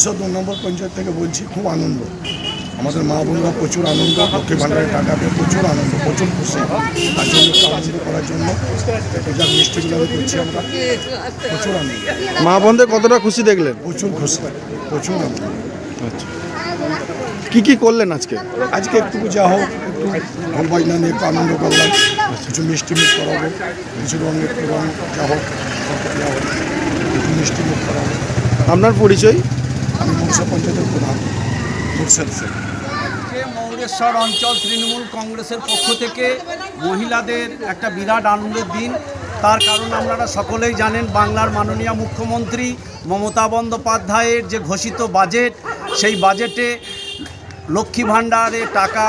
মৌরেশ্বর 2 নম্বর পঞ্চায়েত থেকে বলছি। খুব আনন্দ, আমাদের মা বোনরা প্রচুর আনন্দ, লক্ষ্মী ভাণ্ডারের টাকা পেয়ে প্রচুর আনন্দ, প্রচুর খুশি। তার জন্য একটু আনন্দ করার জন্য পূজার মিষ্টিগুলো করছি আমরা, প্রচুর আনন্দ। মা বোনদের কতটা খুশি দেখলেন? প্রচুর খুশি, প্রচুর আনন্দ। আচ্ছা, কি করলেন আজকে? আজকে একটু যা হোক একটু ঢোল বাজনা নিয়ে একটু আনন্দ করলাম, কিছু মিষ্টি মুখ করাবো, কিছু একটু রঙ যা হোক দেওয়া হোক, একটু মিষ্টি মুখ করাবো। আপনার পরিচয়? আমি মৌরেশ্বর পঞ্চায়েতের প্রধান মুর্শেদ শেখ। মৌরেশ্বর অঞ্চল তৃণমূল কংগ্রেসের পক্ষ থেকে মহিলাদের একটা বিরাট আনন্দের দিন। তার কারণ আপনারা সকলেই জানেন, বাংলার মাননীয় মুখ্যমন্ত্রী মমতা বন্দ্যোপাধ্যায়ের যে ঘোষিত বাজেট, সেই বাজেটে লক্ষ্মী ভাণ্ডারে টাকা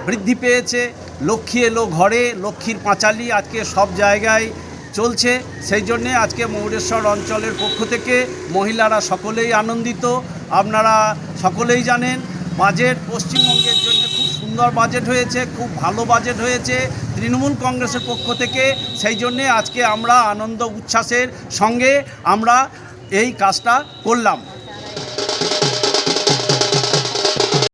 বৃদ্ধি পেয়েছে। লক্ষ্মী এলো ঘরে, লক্ষ্মীর পাঁচালী আজকে সব জায়গায় চলছে। সেই জন্যে আজকে মৌরেশ্বর অঞ্চলের পক্ষ থেকে মহিলারা সকলেই আনন্দিত। আপনারা সকলেই জানেন বাজেট পশ্চিমবঙ্গের জন্য খুব সুন্দর বাজেট হয়েছে, খুব ভালো বাজেট হয়েছে তৃণমূল কংগ্রেসের পক্ষ থেকে। সেই জন্যে আজকে আমরা আনন্দ উচ্ছ্বাসের সঙ্গে আমরা এই কাজটা করলাম।